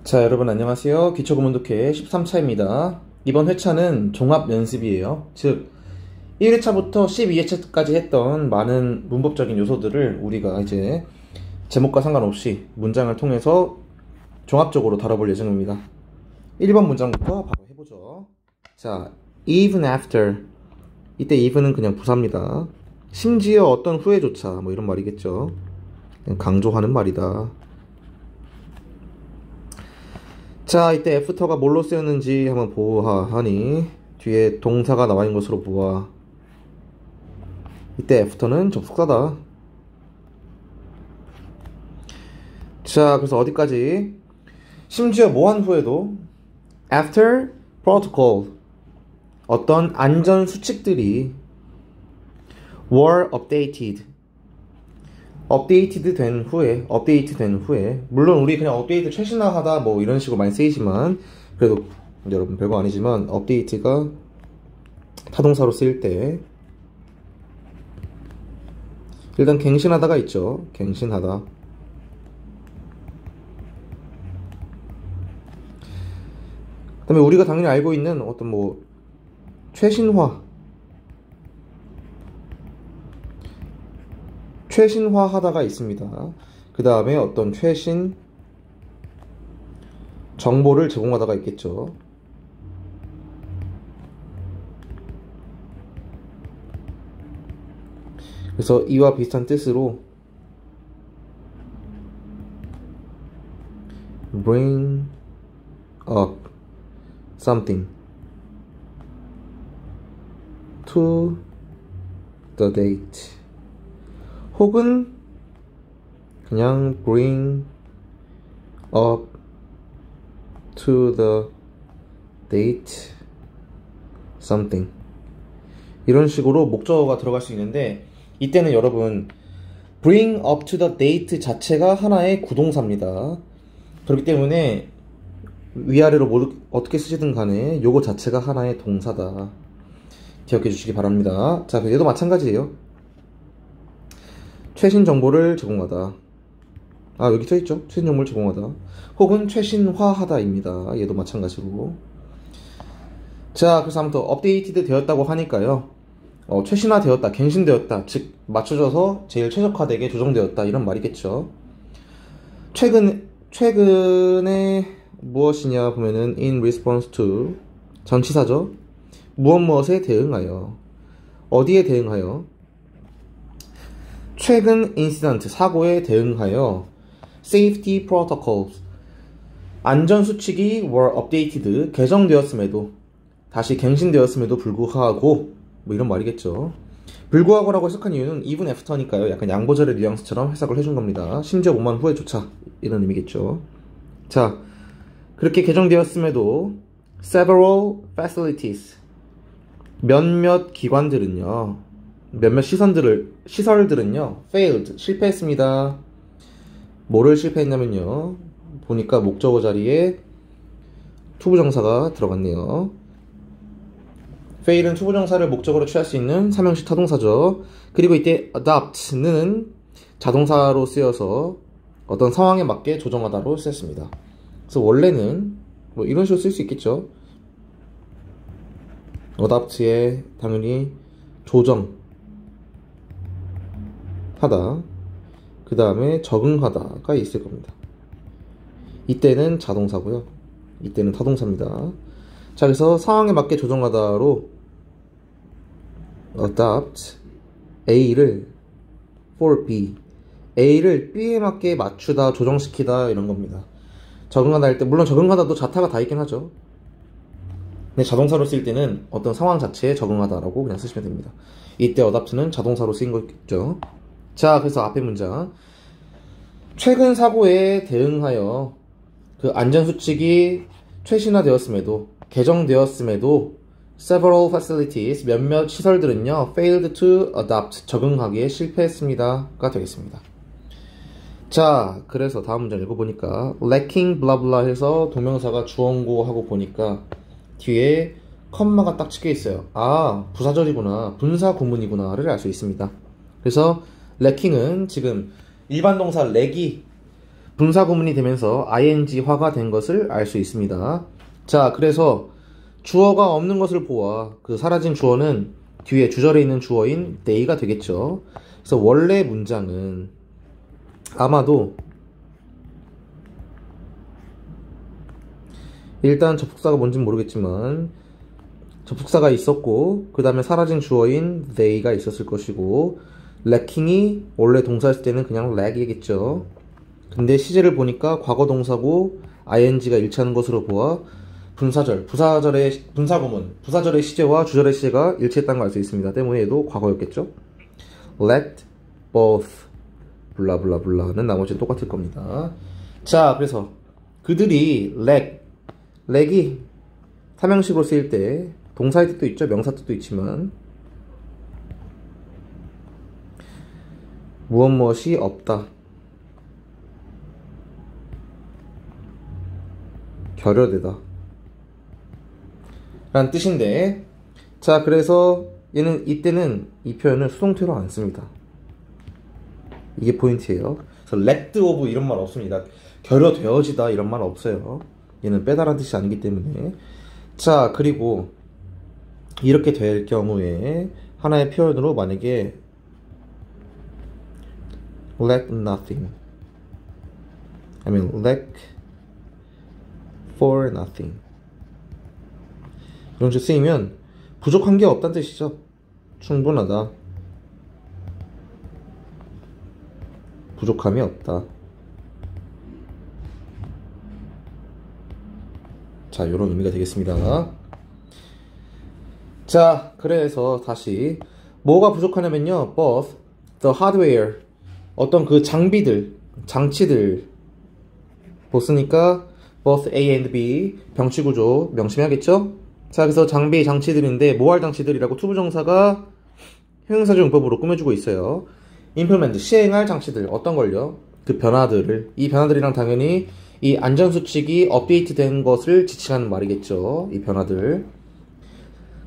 자, 여러분 안녕하세요. 기초구문독해 13차입니다. 이번 회차는 종합 연습이에요. 즉 1회차부터 12회차까지 했던 많은 문법적인 요소들을 우리가 이제 제목과 상관없이 문장을 통해서 종합적으로 다뤄볼 예정입니다. 1번 문장부터 바로 해보죠. 자, even after. 이때 even은 그냥 부사입니다. 심지어 어떤 후에조차 뭐 이런 말이겠죠. 그냥 강조하는 말이다. 자, 이때 after가 뭘로 쓰였는지 한번 보아하니 뒤에 동사가 나와 있는 것으로 보아. 이때 after는 접속사다. 자, 그래서 어디까지? 심지어 뭐한 후에도 after protocol 어떤 안전 수칙들이 were updated 업데이트 된 후에 물론 우리 그냥 업데이트 최신화하다 뭐 이런 식으로 많이 쓰이지만 그래도 여러분 별거 아니지만 업데이트가 타동사로 쓰일 때 일단 갱신하다가 있죠. 갱신하다. 그 다음에 우리가 당연히 알고 있는 어떤 뭐 최신화하다가 있습니다. 그 다음에 어떤 최신 정보를 제공하다가 있겠죠. 그래서 이와 비슷한 뜻으로 bring up something to the date 혹은 그냥 bring up to the date something 이런 식으로 목적어가 들어갈 수 있는데 이때는 여러분 bring up to the date 자체가 하나의 구동사입니다. 그렇기 때문에 위아래로 어떻게 쓰시든 간에 요거 자체가 하나의 동사다. 기억해 주시기 바랍니다. 자, 얘도 마찬가지예요. 최신 정보를 제공하다. 아, 여기 써있죠? 최신 정보를 제공하다. 혹은 최신화하다입니다. 얘도 마찬가지로. 자, 그래서 아무튼 업데이티드 되었다고 하니까요. 최신화되었다, 갱신되었다, 즉 맞춰져서 제일 최적화되게 조정되었다 이런 말이겠죠. 최근에 무엇이냐 보면은 in response to 전치사죠. 무엇에 대응하여. 어디에 대응하여? 최근 인시던트 사고에 대응하여 safety protocols 안전수칙이 were updated 개정되었음에도 다시 갱신되었음에도 불구하고 뭐 이런 말이겠죠. 불구하고라고 해석한 이유는 even after니까요. 약간 양보절의 뉘앙스처럼 해석을 해준 겁니다. 심지어 뭐만 후에조차 이런 의미겠죠. 자, 그렇게 개정되었음에도 several facilities 몇몇 기관들은요 몇몇 시설들은요 failed 실패했습니다. 뭐를 실패했냐면요 보니까 목적어 자리에 투부정사가 들어갔네요. fail은 투부정사를 목적어로 취할 수 있는 삼형식 타동사죠. 그리고 이때 adapt는 자동사로 쓰여서 어떤 상황에 맞게 조정하다로 쓰였습니다. 그래서 원래는 뭐 이런 식으로 쓸 수 있겠죠. adapt에 당연히 조정하다 그 다음에 적응하다가 있을 겁니다. 이때는 자동사고요. 이때는 타동사입니다. 자, 그래서 상황에 맞게 조정하다로 adapt A를 for B A를 B에 맞게 맞추다, 조정시키다 이런 겁니다. 적응하다 할 때 물론 적응하다도 자타가 다 있긴 하죠. 근데 자동사로 쓰일 때는 어떤 상황 자체에 적응하다라고 그냥 쓰시면 됩니다. 이때 adapt는 자동사로 쓰인 거겠죠. 자, 그래서 앞에 문장 최근 사고에 대응하여 그 안전수칙이 최신화되었음에도 개정되었음에도 several facilities 몇몇 시설들은요 failed to adapt 적응하기에 실패했습니다가 되겠습니다. 자, 그래서 다음 문장 읽어보니까 lacking blah blah 해서 동명사가 주어고 보니까 뒤에 컴마가 딱 찍혀 있어요. 아, 부사절이구나, 분사 구문이구나를 알 수 있습니다. 그래서 lacking은 지금 일반 동사 렉이 분사구문이 되면서 ing화가 된 것을 알 수 있습니다. 자, 그래서 주어가 없는 것을 보아 그 사라진 주어는 뒤에 주절에 있는 주어인 they가 되겠죠. 그래서 원래 문장은 아마도 일단 접속사가 뭔지는 모르겠지만 접속사가 있었고 그 다음에 사라진 주어인 they가 있었을 것이고 lacking이 원래 동사였을 때는 그냥 lack이겠죠. 근데 시제를 보니까 과거 동사고 ing가 일치하는 것으로 보아 부사절의 분사구문, 부사절의 시제와 주절의 시제가 일치했다는 걸 알 수 있습니다. 때문에 얘도 과거였겠죠. let both 블라블라블라는 나머지는 똑같을 겁니다. 자, 그래서 그들이 렉이 삼형식으로 쓰일 때 동사의 뜻도 있죠. 명사 뜻도 있지만 무엇이 없다, 결여되다 라는 뜻인데, 자, 그래서 이때는 이 표현을 수동태로 안 씁니다. 이게 포인트예요. 그래서 let of 이런 말 없습니다. 결여되어지다 이런 말 없어요. 얘는 빼다라는 뜻이 아니기 때문에. 자, 그리고 이렇게 될 경우에 하나의 표현으로 만약에 lack nothing, lack for nothing 이런 식으로 쓰이면 부족한 게 없다는 뜻이죠. 충분하다, 부족함이 없다. 자, 이런 의미가 되겠습니다. 자, 그래서 다시 뭐가 부족하냐면요, both the hardware, 어떤 그 장치들 보으니까 both A and B 병치구조 명심해야겠죠? 자, 그래서 장치들인데 뭐 할 장치들이라고 투부정사가 형용사적 용법으로 꾸며주고 있어요. implement, 시행할 장치들, 어떤 걸요? 그 변화들을, 이 변화들이랑 당연히 이 안전수칙이 업데이트된 것을 지칭하는 말이겠죠. 이 변화들,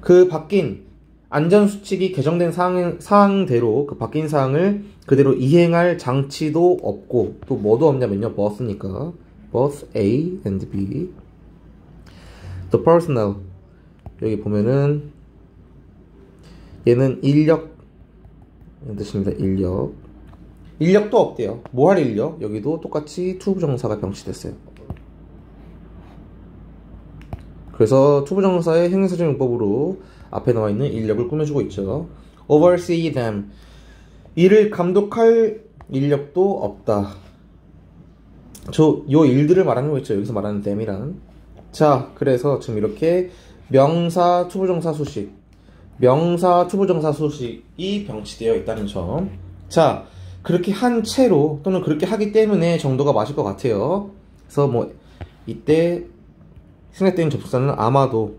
그 바뀐 안전수칙이 개정된 사항대로 그 바뀐 사항을 그대로 이행할 장치도 없고, 또 뭐도 없냐면요, both니까 both A and B. the personnel, 여기 보면은 얘는 인력 뜻입니다. 인력도 없대요. 뭐 할 인력? 여기도 똑같이 투부정사가 병치됐어요. 그래서 투부정사의 형용사적 용법으로 앞에 나와 있는 인력을 꾸며주고 있죠. oversee them, 이를 감독할 인력도 없다. 요 일들을 말하는 거 있죠. 여기서 말하는 them이란. 자, 그래서 지금 이렇게 명사 투부정사 수식이 병치되어 있다는 점. 자, 그렇게 한 채로 또는 그렇게 하기 때문에 정도가 맞을 것 같아요. 그래서 뭐 이때 생략된 접속사는 아마도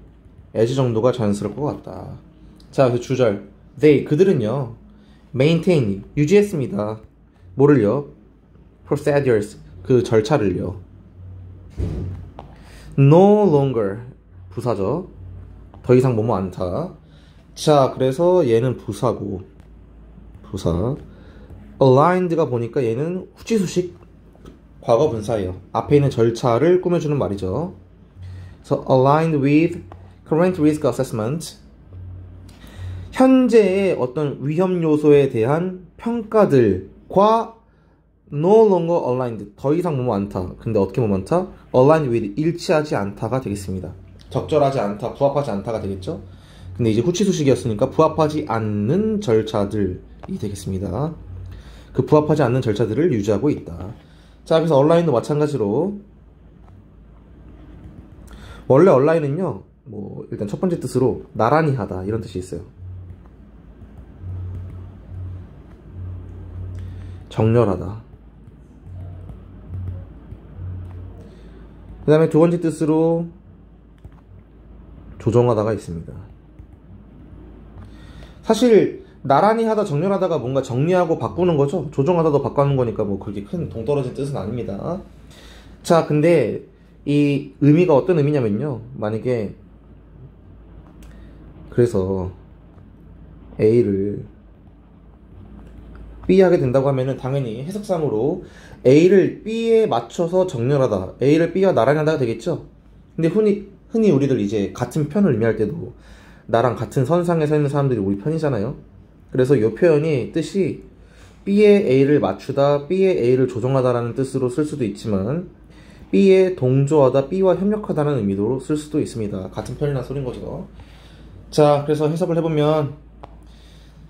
as 정도가 자연스러울 것 같다. 자, 그 주절 they, 그들은요 maintain, 유지했습니다. 뭐를요? procedures, 그 절차를요. no longer, 부사죠. 더 이상 뭐뭐 않다. 자, 그래서 얘는 부사. aligned가 보니까 얘는 후치수식 과거 분사예요. 앞에 있는 절차를 꾸며주는 말이죠. 그래서 aligned with current risk assessment, 현재의 어떤 위험 요소에 대한 평가들과 no longer aligned, 더 이상 뭐뭐 않다. 근데 어떻게 뭐뭐 않다? aligned with, 일치하지 않다가 되겠습니다. 적절하지 않다, 부합하지 않다가 되겠죠. 근데 이제 후치수식이었으니까 부합하지 않는 절차들이 되겠습니다. 그 부합하지 않는 절차들을 유지하고 있다. 자, 그래서 얼라인도 마찬가지로, 원래 얼라인은요, 뭐 일단 첫 번째 뜻으로 나란히 하다 이런 뜻이 있어요. 정렬하다. 그 다음에 두 번째 뜻으로 조정하다가 있습니다. 사실 나란히 하다, 정렬하다가 뭔가 정리하고 바꾸는 거죠. 조정하다도 바꾸는 거니까 뭐 그렇게 큰 동떨어진 뜻은 아닙니다. 자, 근데 이 의미가 어떤 의미냐면요, 만약에 그래서 A를 B 하게 된다고 하면은 당연히 해석상으로 A를 B에 맞춰서 정렬하다, A를 B와 나란히 한다가 되겠죠. 근데 흔히 우리들 이제 같은 편을 의미할 때도 나랑 같은 선상에 서 있는 사람들이 우리 편이잖아요. 그래서 이 표현이 뜻이 B에 A를 맞추다, B에 A를 조종하다라는 뜻으로 쓸 수도 있지만 B에 동조하다, B와 협력하다는 의미로 쓸 수도 있습니다. 같은 편이란 소린 거죠. 자, 그래서 해석을 해보면,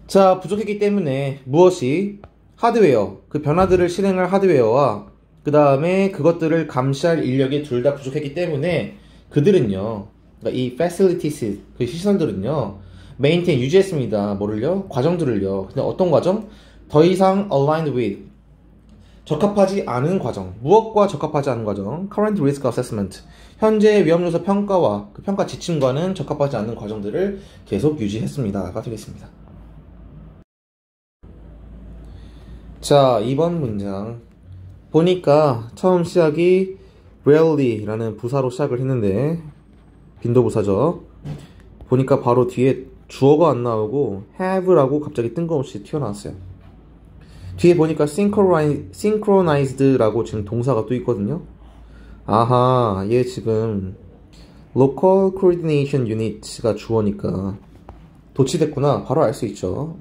자, 부족했기 때문에 무엇이 하드웨어, 그 변화들을 실행할 하드웨어와 그 다음에 그것들을 감시할 인력이 둘 다 부족했기 때문에 그들은요, 그러니까 이 facilities, 그 시설들은요, maintain, 유지했습니다. 뭐를요? 과정들을요. 근데 어떤 과정? 더 이상 aligned with, 적합하지 않은 과정. 무엇과 적합하지 않은 과정? current risk assessment, 현재 위험 요소 평가와 그 평가 지침과는 적합하지 않는 과정들을 계속 유지했습니다가 되겠습니다. 자, 2번 문장 보니까 처음 시작이 rarely라는 부사로 시작을 했는데 빈도부사죠. 보니까 바로 뒤에 주어가 안 나오고 have라고 갑자기 뜬금없이 튀어나왔어요. 뒤에 보니까 synchronized라고 지금 동사가 또 있거든요. 아하, 얘 지금 local coordination unit가 주어니까 도치됐구나. 바로 알 수 있죠.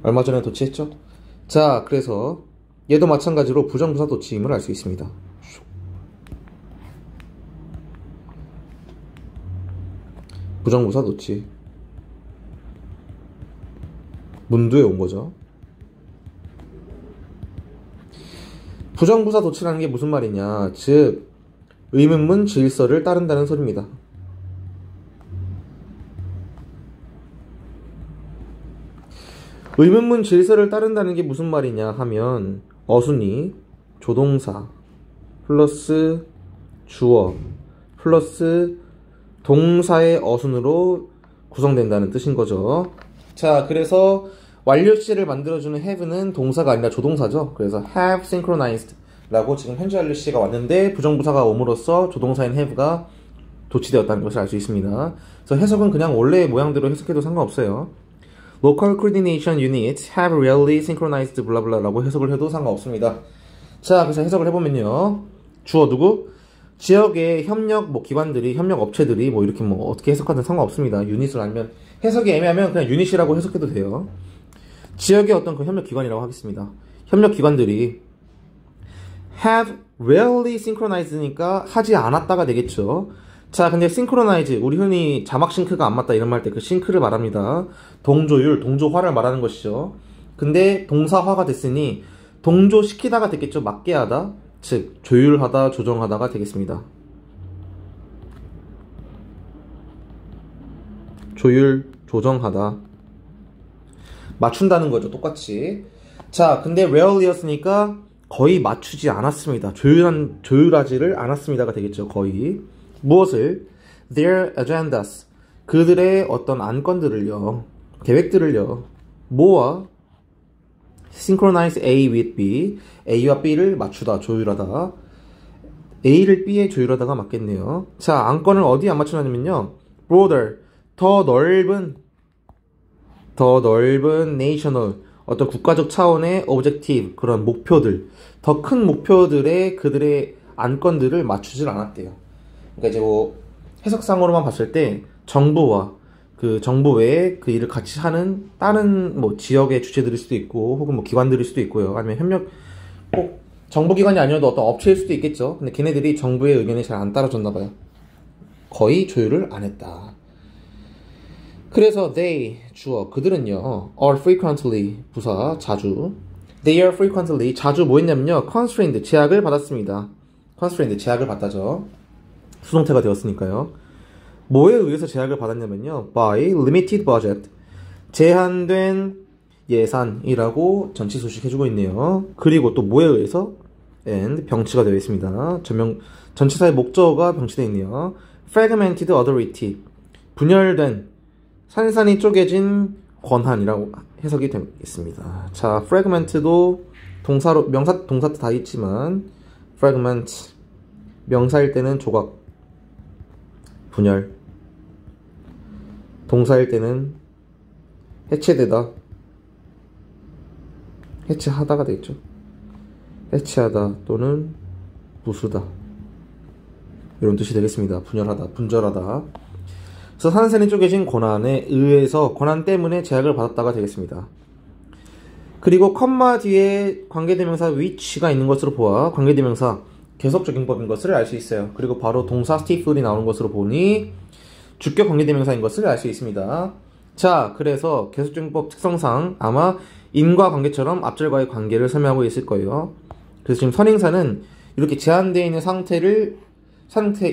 얼마 전에 도치했죠. 자, 그래서 얘도 마찬가지로 부정부사 도치임을 알 수 있습니다. 부정부사 도치. 문두에 온 거죠. 부정부사 도치라는 게 무슨 말이냐, 즉 의문문 질서를 따른다는 소리입니다. 의문문 질서를 따른다는 게 무슨 말이냐 하면 어순이 조동사 플러스 주어 플러스 동사의 어순으로 구성된다는 뜻인 거죠. 자, 그래서 완료 시제를 만들어주는 have는 동사가 아니라 조동사죠. 그래서 have synchronized 라고 지금 현재 완료 시제가 왔는데 부정부사가 옴으로써 조동사인 have가 도치되었다는 것을 알 수 있습니다. 그래서 해석은 그냥 원래의 모양대로 해석해도 상관없어요. Local coordination units have rarely synchronized 블라블라 라고 해석을 해도 상관없습니다. 자, 그래서 해석을 해보면요. 주어 누구? 지역의 협력 기관들이, 협력 업체들이 이렇게 어떻게 해석하든 상관없습니다. 유닛을 알면, 해석이 애매하면 그냥 유닛이라고 해석해도 돼요. 지역의 어떤 그 협력 기관이라고 하겠습니다. 협력 기관들이 have rarely synchronized니까 하지 않았다가 되겠죠. 자, 근데 synchronize, 우리 흔히 자막 싱크가 안 맞다 이런 말 때 그 싱크를 말합니다. 동조율, 동조화를 말하는 것이죠. 근데 동사화가 됐으니 동조시키다가 됐겠죠. 맞게 하다, 즉 조율하다, 조정하다가 되겠습니다. 조율, 조정하다, 맞춘다는 거죠. 똑같이. 자, 근데 rarely였으니까 거의 맞추지 않았습니다. 조율하지를 않았습니다가 되겠죠. 거의. 무엇을? Their agendas, 그들의 어떤 안건들을요, 계획들을요, 뭐와? Synchronize A with B, A와 B를 맞추다, 조율하다. A를 B에 조율하다가 맞겠네요. 자, 안건을 어디에 안 맞추냐면요, broader, 더 넓은 national, 어떤 국가적 차원의 objective, 그런 목표들, 더 큰 목표들의 그들의 안건들을 맞추질 않았대요. 그러니까 이제 해석상으로만 봤을 때 정부와 그 정부 외에 그 일을 같이 하는 다른 지역의 주체들일 수도 있고, 혹은 기관들일 수도 있고요. 아니면 협력, 꼭 정부기관이 아니어도 어떤 업체일 수도 있겠죠. 근데 걔네들이 정부의 의견이 잘 안 따라줬나 봐요. 거의 조율을 안 했다. 그래서 they, 주어, 그들은요, are frequently, 부사, 자주, they are frequently, 자주 했냐면요, constrained, 제약을 받았습니다. constrained, 제약을 받다죠. 수동태가 되었으니까요. 뭐에 의해서 제약을 받았냐면요, by limited budget, 제한된 예산이라고 전치 소식 해주고 있네요. 그리고 또 뭐에 의해서? and 병치가 되어 있습니다. 전치사의 목적어가 병치되어 있네요. fragmented authority, 분열된, 산산이 쪼개진 권한이라고 해석이 되겠습니다. 자, fragment도 동사로, 명사, 동사 다 있지만 fragment, 명사일 때는 조각, 분열, 동사일 때는 해체되다, 해체하다가 되겠죠. 해체하다 또는 부수다 이런 뜻이 되겠습니다. 분열하다, 분절하다. 그래서 산세는 쪼개진 권한에 의해서 권한 때문에 제약을 받았다가 되겠습니다. 그리고 컴마 뒤에 관계대명사 which가 있는 것으로 보아 관계대명사 계속적용법인 것을 알 수 있어요. 그리고 바로 동사 stiffly 나오는 것으로 보니 주격 관계대명사인 것을 알 수 있습니다. 자, 그래서 계속적용법 특성상 아마 인과관계처럼 앞절과의 관계를 설명하고 있을 거예요. 그래서 지금 선행사는 이렇게 제한되어 있는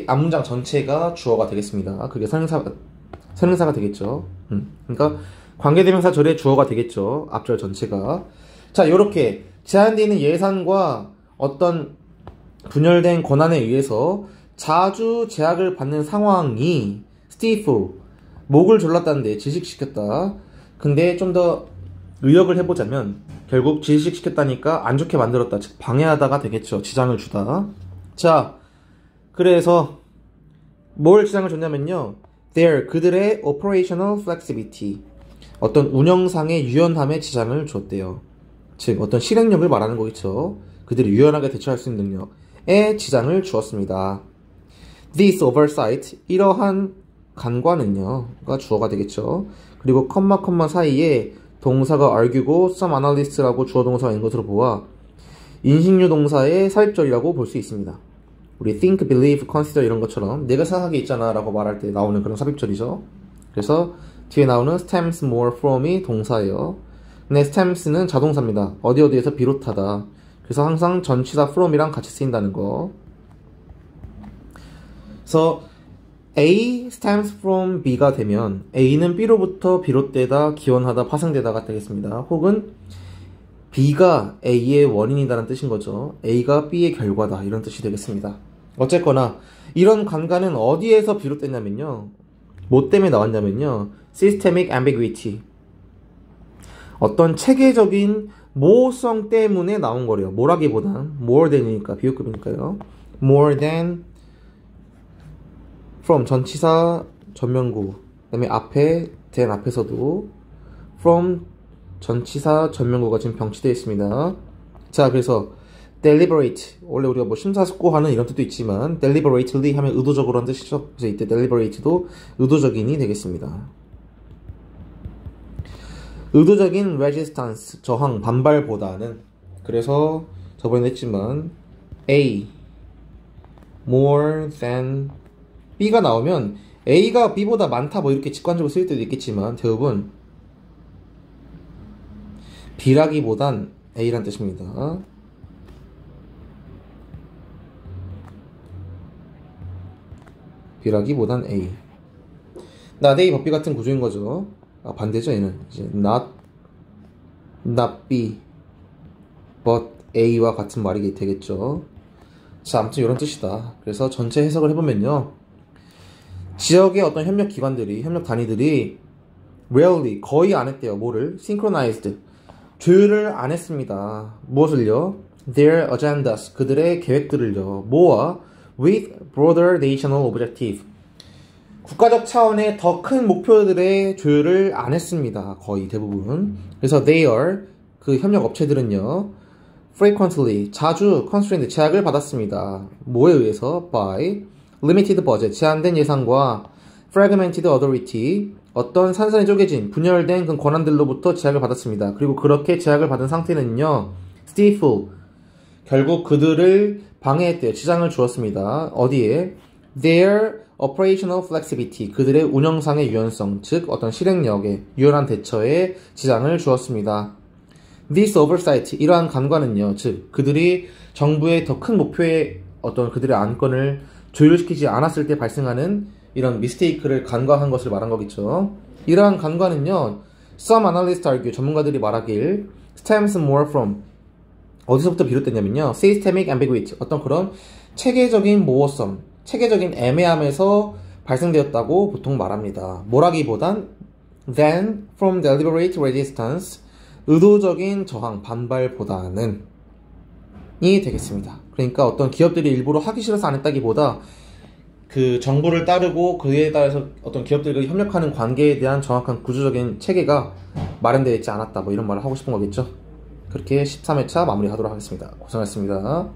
앞문장 전체가 주어가 되겠습니다. 그게 선행사가 되겠죠. 그러니까 관계대명사 절의 주어가 되겠죠. 앞절 전체가. 자, 요렇게 제한되어 있는 예산과 어떤 분열된 권한에 의해서 자주 제약을 받는 상황이 스티프, 목을 졸랐다는데 질식시켰다. 근데 좀 더 의역을 해보자면 결국 질식시켰다니까 안 좋게 만들었다. 즉 방해하다가 되겠죠. 지장을 주다. 자, 그래서 뭘 지장을 줬냐면요. 그들의 operational flexibility, 어떤 운영상의 유연함에 지장을 줬대요. 즉 어떤 실행력을 말하는 거겠죠. 그들이 유연하게 대처할 수 있는 능력에 지장을 주었습니다. This oversight, 이러한 간과는요가 주어가 되겠죠. 그리고 컴마 사이에 동사가 argue고 some analyst라고 주어 동사가 있는 것으로 보아 인식류 동사의 삽입절이라고 볼 수 있습니다. 우리 think, believe, consider 이런 것처럼 내가 생각하게 있잖아 라고 말할 때 나오는 그런 삽입절이죠. 그래서 뒤에 나오는 stems more from이 동사예요. 근데 stems는 자동사입니다. 어디에서 비롯하다. 그래서 항상 전치사 from이랑 같이 쓰인다는 거. 그래서 A stems from B가 되면 A는 B로부터 비롯되다, 기원하다, 파생되다가 되겠습니다. 혹은 B가 A의 원인이다라는 뜻인 거죠. A가 B의 결과다 이런 뜻이 되겠습니다. 어쨌거나 이런 관계는 어디에서 비롯됐냐면요. 뭐 때문에 나왔냐면요. systemic ambiguity, 어떤 체계적인 모호성 때문에 나온 거래요. 뭐라기보단 more than이니까 비유급이니까요. more than from 전치사 전면구, 그 다음에 앞에 than 앞에서도 from 전치사 전면구가 지금 병치되어 있습니다. 자, 그래서 deliberate, 원래 우리가 뭐 심사숙고하는 이런 뜻도 있지만 deliberately 하면 의도적으로 한 뜻이죠. 그래서 이때 deliberate도 의도적인이 되겠습니다. 의도적인 resistance, 저항, 반발보다는, 그래서 저번에 했지만 A more than B가 나오면 A가 B보다 많다 뭐 이렇게 직관적으로 쓸 때도 있겠지만 대부분 B라기보단 A란 뜻입니다. B라기보단 A. not A 법비 같은 구조인 거죠. 아, 반대죠. 얘는 이제 not B but A와 같은 말이 되겠죠. 자, 아무튼 이런 뜻이다. 그래서 전체 해석을 해보면요, 지역의 어떤 협력 기관들이, 협력 단위들이 rarely, 거의 안 했대요. 뭐를? synchronized, 조율을 안 했습니다. 무엇을요? their agendas, 그들의 계획들을요. 뭐와? with broader national objective, 국가적 차원의 더 큰 목표들의 조율을 안 했습니다. 거의 대부분. 그래서 they are, 그 협력 업체들은요, frequently, 자주 constrained, 제약을 받았습니다. 뭐에 의해서? by limited budget, 제한된 예산과 fragmented authority, 어떤 산산이 쪼개진, 분열된 그 권한들로부터 제약을 받았습니다. 그리고 그렇게 제약을 받은 상태는요, stifle, 결국 그들을 방해했대요. 지장을 주었습니다. 어디에? their operational flexibility, 그들의 운영상의 유연성, 즉 어떤 실행력에, 유연한 대처에 지장을 주었습니다. This oversight, 이러한 간과는요, 즉 그들이 정부의 더 큰 목표에 어떤 그들의 안건을 조율시키지 않았을 때 발생하는 이런 미스테이크를 간과한 것을 말한 거겠죠. 이러한 간과는요, some analysts argue, 전문가들이 말하길 stems more from, 어디서부터 비롯됐냐면요, systemic ambiguity, 어떤 그런 체계적인 모호성, 체계적인 애매함에서 발생되었다고 보통 말합니다. 뭐라기보단 than from deliberate resistance, 의도적인 저항, 반발보다는 이 되겠습니다. 그러니까 어떤 기업들이 일부러 하기 싫어서 안 했다기보다 그 정부를 따르고 그에 따라서 어떤 기업들과 협력하는 관계에 대한 정확한 구조적인 체계가 마련되어 있지 않았다, 뭐 이런 말을 하고 싶은 거겠죠. 그렇게 13회차 마무리하도록 하겠습니다. 고생하셨습니다.